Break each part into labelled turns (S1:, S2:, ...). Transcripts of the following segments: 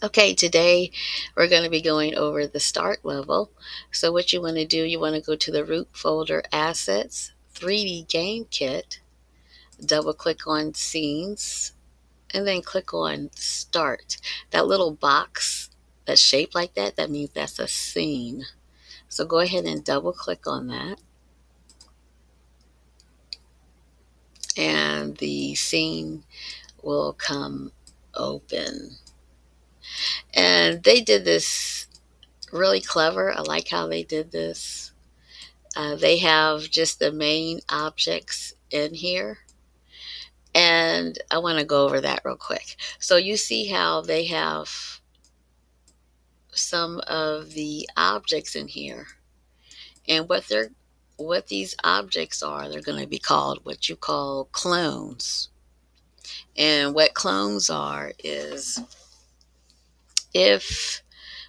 S1: Okay, today we're going to be going over the start level. So what you want to do, you want to go to the root folder Assets, 3D Game Kit, double click on Scenes, and then click on Start. That little box that's shaped like that, that means that's a scene. So go ahead and double click on that, and the scene will come open. And they did this really clever. I like how they did this. They have just the main objects in here. And I want to go over that real quick. So you see how they have some of the objects in here. And what these objects are, they're going to be called what you call clones. And what clones are is, if,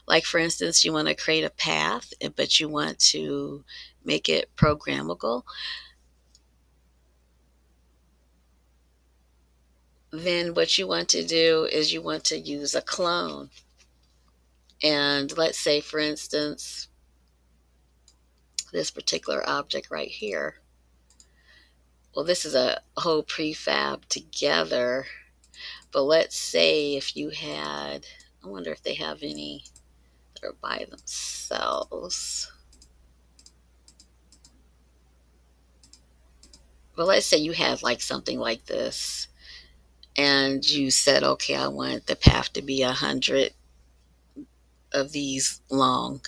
S1: like for instance, you want to create a path, but you want to make it programmable, then what you want to do is you want to use a clone. And let's say, for instance, this particular object right here. Well, this is a whole prefab together. But let's say if you had, I wonder if they have any that are by themselves. But let's say you had like something like this, and you said, okay, I want the path to be 100 of these long.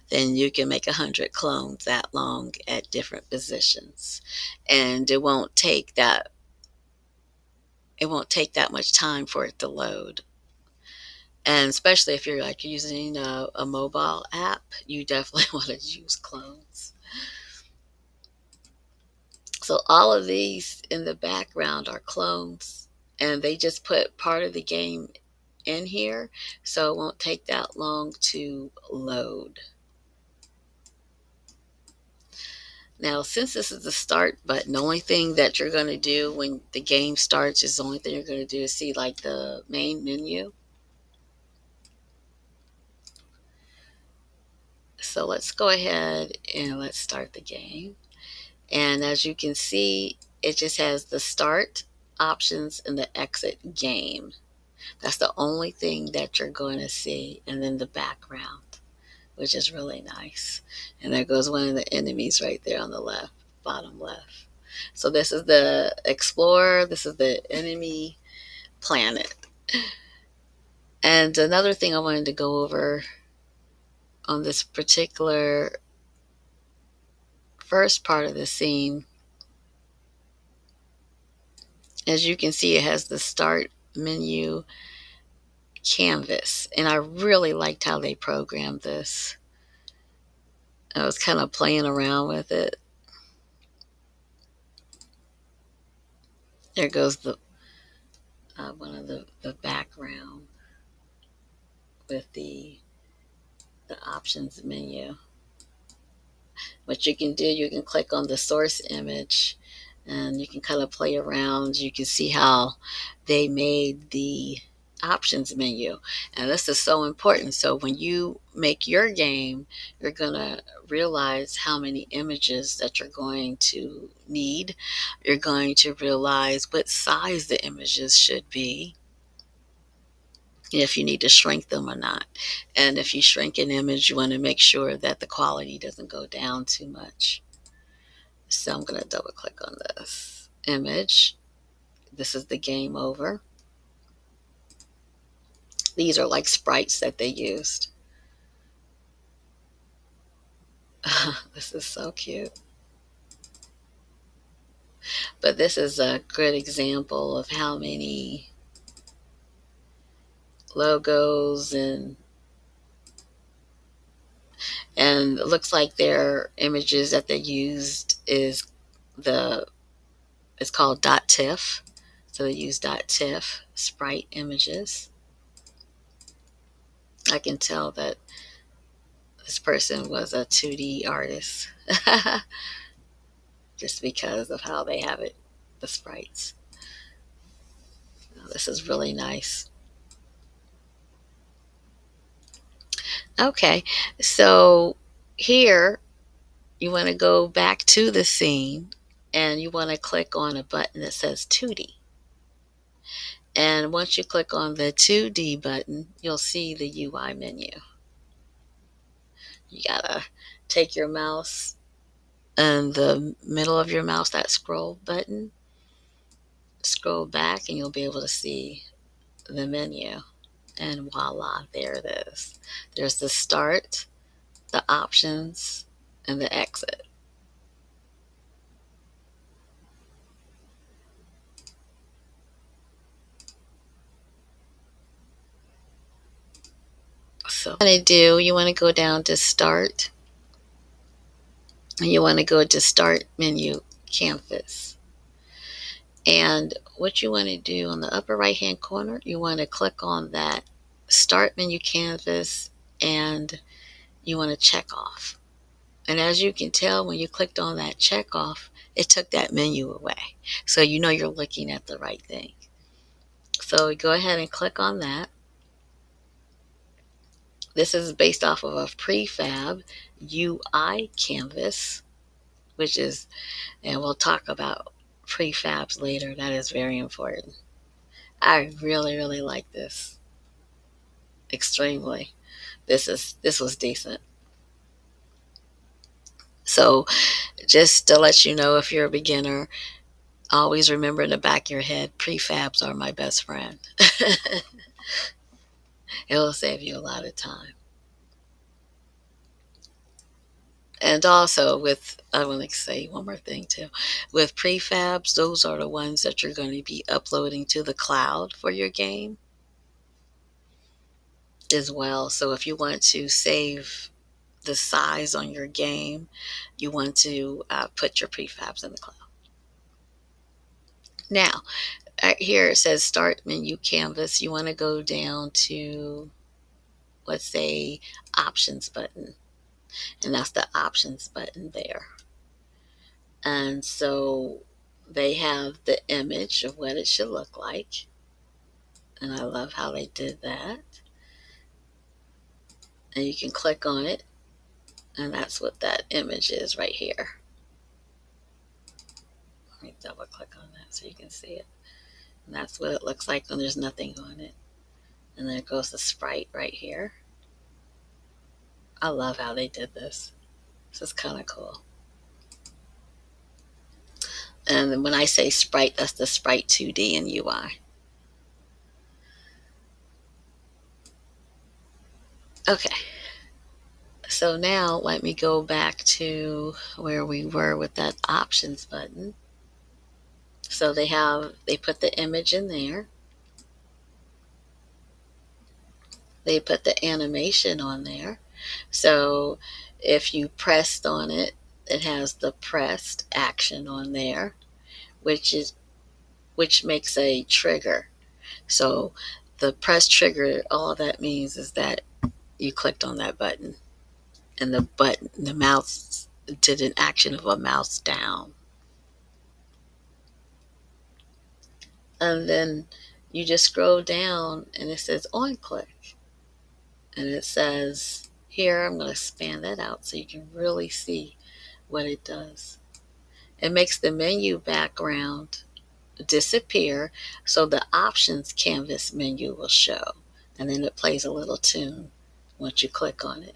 S1: Then you can make 100 clones that long at different positions, and it won't take that much time for it to load. And especially if you're like using a mobile app, you definitely want to use clones. So all of these in the background are clones, and they just put part of the game in here, so it won't take that long to load. Now, since this is the start button, the only thing that you're going to do when the game starts is the only thing you're going to do is see like the main menu. So let's go ahead and let's start the game. And as you can see, it just has the start options and the exit game. That's the only thing that you're going to see. And then the background, which is really nice. And there goes one of the enemies right there on the left, bottom left. So this is the explorer, this is the enemy planet. And another thing I wanted to go over on this particular first part of the scene, as you can see, it has the start menu canvas. And I really liked how they programmed this. I was kind of playing around with it. There goes the one of the background with the options menu. What you can do, you can click on the source image, and you can kind of play around. You can see how they made the options menu, and this is so important. So when you make your game, you're going to realize how many images that you're going to need. You're going to realize what size the images should be, if you need to shrink them or not. And if you shrink an image, you want to make sure that the quality doesn't go down too much. So I'm going to double click on this image. This is the game over. These are like sprites that they used. This is so cute. But this is a good example of how many logos and it looks like their images that they used is the it's called .tiff. So they use .tiff sprite images. I can tell that this person was a 2D artist just because of how they have it, the sprites. Now, this is really nice. Okay, so here you want to go back to the scene and you want to click on a button that says 2D. And once you click on the 2D button, you'll see the UI menu. You gotta take your mouse and the middle of your mouse, that scroll button, scroll back and you'll be able to see the menu. And voila, there it is. There's the start, the options, and the exit. So you want to go down to start, and you want to go to start menu canvas. And what you want to do on the upper right hand corner, you want to click on that start menu canvas and you want to check off. And as you can tell, when you clicked on that check off, it took that menu away. So you know you're looking at the right thing. So go ahead and click on that. This is based off of a prefab UI canvas, which is, and we'll talk about prefabs later. That is very important. I really, really like this. Extremely. This was decent. So just to let you know, if you're a beginner, always remember in the back of your head, prefabs are my best friend. It will save you a lot of time. And also I want to say one more thing too. With prefabs, those are the ones that you're going to be uploading to the cloud for your game as well. So if you want to save the size on your game, you want to put your prefabs in the cloud. Now, here it says start menu canvas. You want to go down to, let's say, options button. And that's the options button there. And so they have the image of what it should look like. And I love how they did that. And you can click on it. And that's what that image is right here. Let me double click on that so you can see it. And that's what it looks like when there's nothing on it. And then it goes to sprite right here. I love how they did this. This is kind of cool. And when I say sprite, that's the Sprite 2D and UI. Okay. So now let me go back to where we were with that options button. So they put the image in there. They put the animation on there. So if you pressed on it, it has the pressed action on there, which makes a trigger. So the press trigger, all that means is that you clicked on that button, and the mouse did an action of a mouse down. And then you just scroll down and it says on click. And it says here, I'm going to expand that out so you can really see what it does. It makes the menu background disappear, so the options canvas menu will show. And then it plays a little tune once you click on it.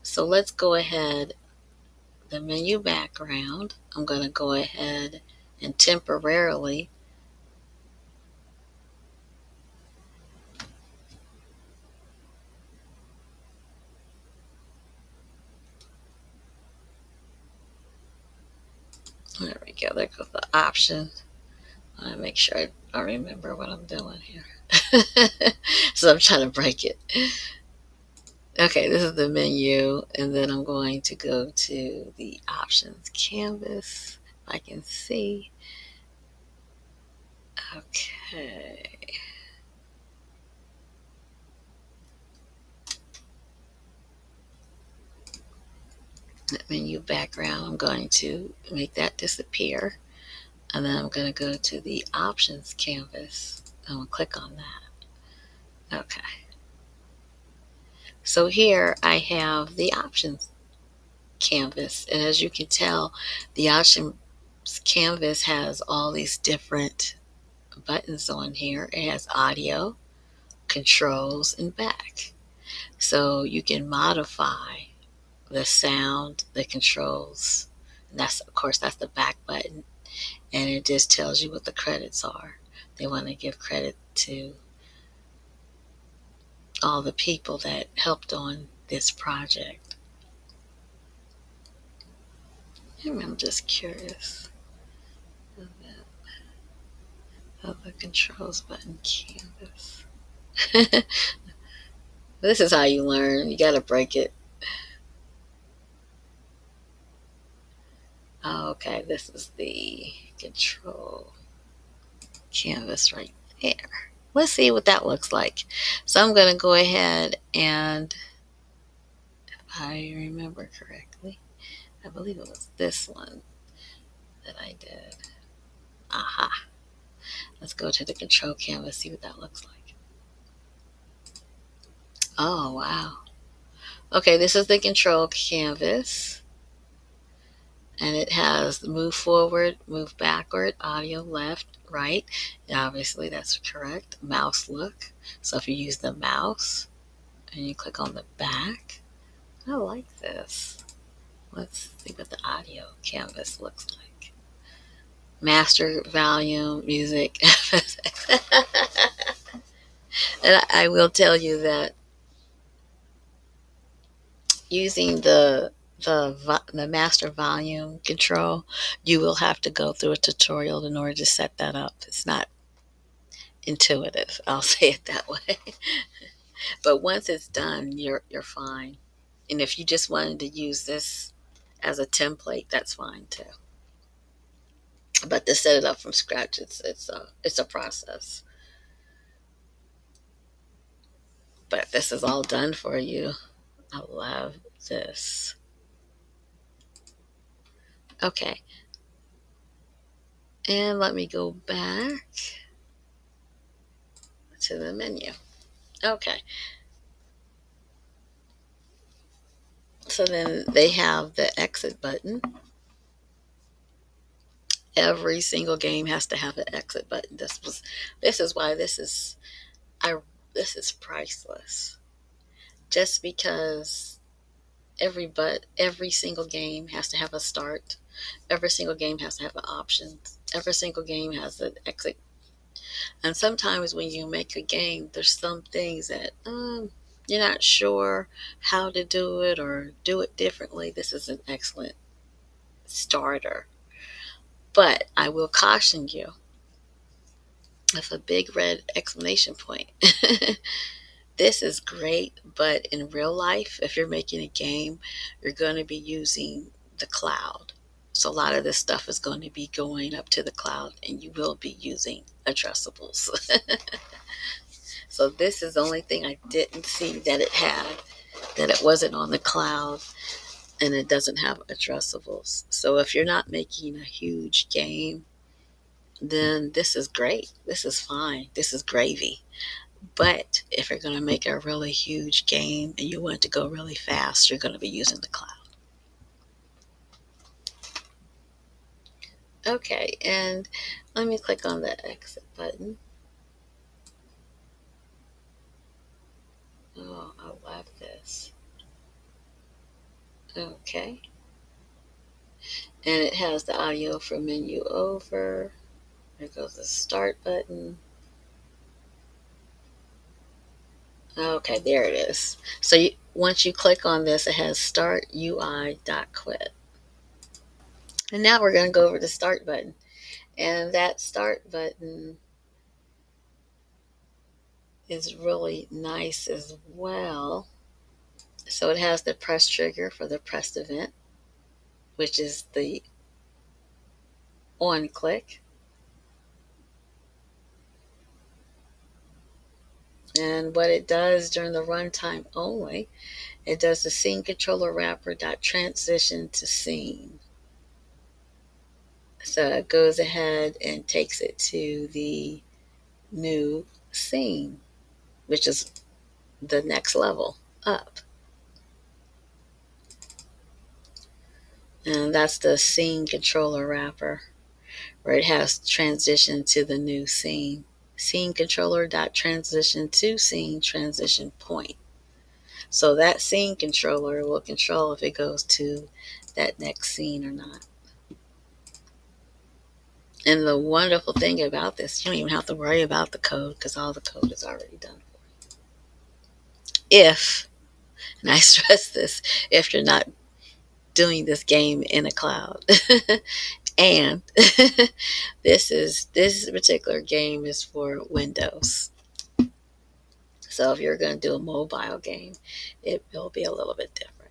S1: So let's go ahead, the menu background, I'm going to go ahead and temporarily there we go, there goes the options. I want to make sure I remember what I'm doing here. So I'm trying to break it. Okay, this is the menu, and then I'm going to go to the options canvas, if I can see. Okay. That menu background, I'm going to make that disappear. And then I'm going to go to the options canvas. I'm going to click on that. Okay. So here I have the options canvas, and as you can tell, the options canvas has all these different buttons on here. It has audio, controls, and back. So you can modify the sound, the controls. And that's, of course, that's the back button. And it just tells you what the credits are. They want to give credit to all the people that helped on this project. I'm just curious of the controls button canvas. This is how you learn. You got to break it. Okay, this is the control canvas right there. Let's see what that looks like. So I'm going to go ahead and, if I remember correctly, I believe it was this one that I did. Aha. Let's go to the control canvas, see what that looks like. Oh, wow. Okay, this is the control canvas. And it has move forward, move backward, audio left, right. And obviously, that's correct. Mouse look. So if you use the mouse and you click on the back, I like this. Let's see what the audio canvas looks like. Master volume, music. And I will tell you that using the master volume control, you will have to go through a tutorial in order to set that up. It's not intuitive. I'll say it that way. But once it's done, you're fine. And if you just wanted to use this as a template, that's fine too. But to set it up from scratch, it's a process. But this is all done for you. I love this. Okay. And let me go back to the menu. Okay. So then they have the exit button. Every single game has to have an exit button. This is why I this is priceless. Just because every single game has to have a start. Every single game has to have an option. Every single game has an exit. And sometimes when you make a game, there's some things that you're not sure how to do it or do it differently. This is an excellent starter. But I will caution you with a big red exclamation point. This is great, but in real life, if you're making a game, you're going to be using the cloud. So a lot of this stuff is going to be going up to the cloud, and you will be using addressables. So this is the only thing I didn't see that it had, that it wasn't on the cloud, and it doesn't have addressables. So if you're not making a huge game, then this is great. This is fine. This is gravy. But if you're going to make a really huge game and you want it to go really fast, you're going to be using the cloud. Okay, and let me click on the exit button. Oh, I love this. Okay. And it has the audio for menu over. There goes the start button. Okay, there it is. So once you click on this, it has start UI.quit. And now we're going to go over the start button. And that start button is really nice as well. So it has the press trigger for the pressed event, which is the on click. And what it does during the runtime only, it does the scene controller wrapper dot transition to scene. So it goes ahead and takes it to the new scene, which is the next level. up. And that's the scene controller wrapper, where it has transition to the new scene. Scene controller dot transition to scene transition point. So that scene controller will control if it goes to that next scene or not. And the wonderful thing about this, you don't even have to worry about the code because all the code is already done. If, and I stress this, if you're not doing this game in a cloud. And this particular game is for Windows. So if you're going to do a mobile game, it will be a little bit different.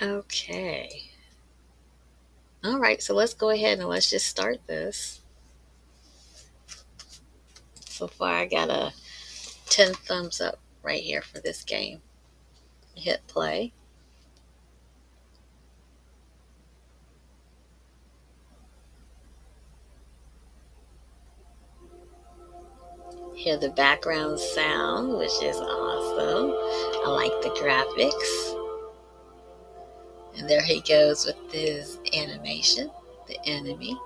S1: Okay. All right, so let's go ahead and let's just start this. So far, I got a 10 thumbs up right here for this game. Hit play. Hear the background sound, which is awesome. I like the graphics. And there he goes with his animation, the enemy.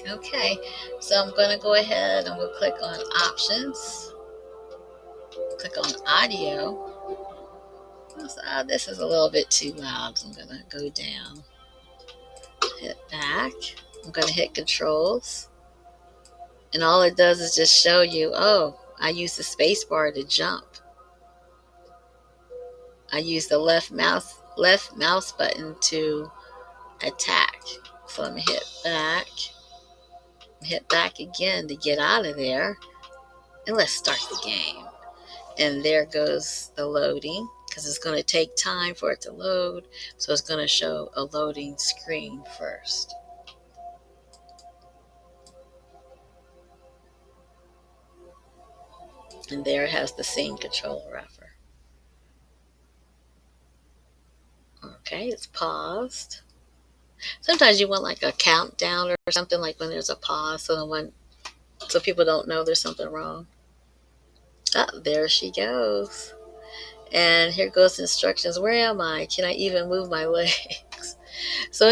S1: Okay, so I'm going to go ahead and we'll click on options, click on audio. So, this is a little bit too loud, so I'm going to go down, hit back. I'm going to hit controls, and all it does is just show you, oh, I use the space bar to jump. I use the left mouse button to attack. So I'm going to hit back again to get out of there, and let's start the game. And there goes the loading, because it's going to take time for it to load. So it's going to show a loading screen first. And there it has the scene controller wrapper. Okay, it's paused. Sometimes you want like a countdown or something, like when there's a pause, so people don't know there's something wrong. Oh, there she goes. And here goes instructions. Where am I? Can I even move my legs? So